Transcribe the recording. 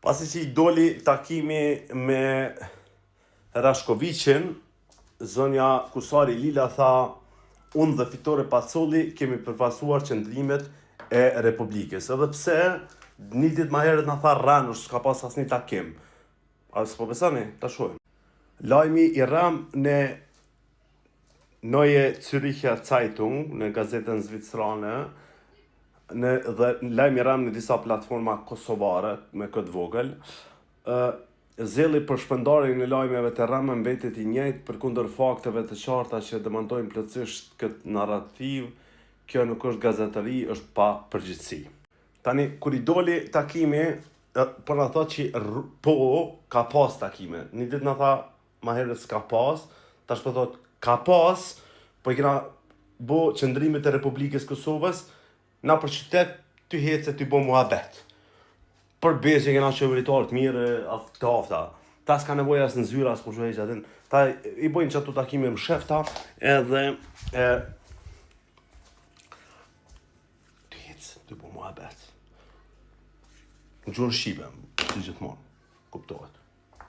Pasi që I doli takimi me Rashkovicin, zonja Kusari Lila tha, unë dhe Fitore Pacolli kemi përfaqësuar qëndrimet e Republikës. Edhe pse një ditë më herët na tha Ranush s'ka pas asnjë takim. A s'po besoni? Ta shohim. Lajmi I ram në Neue Zürcher Zeitung, në gazetën zvicrane, dhe lajmi I ram në disa platforma kosovare me këtë vogël, zeli për shpërndarjen e lajmeve të rreme mbetet I njëjtë përkundër fakteve të qarta që demantojnë plotësisht këtë narrativ. Kjo nuk është gazetari, është pa përgjegjësi. Tani kur I doli takimi, po na thotë që po ka pas takime. Një ditë na tha më herët s'ka pas, tash po thotë ka pas, po I kena bo qëndrimet e Republikës Kosovës, na për qytet ty hece ty bo muhabet. Për bezë që kena qeveritar të mirë, të afta. Ta s'ka nevojë as në zyra, as kur shojë atin. Ta I bojnë që ato takime më shefta, edhe ty hece ty bo muhabet. Në gjurë shqipe, si gjithmonë, kuptohet.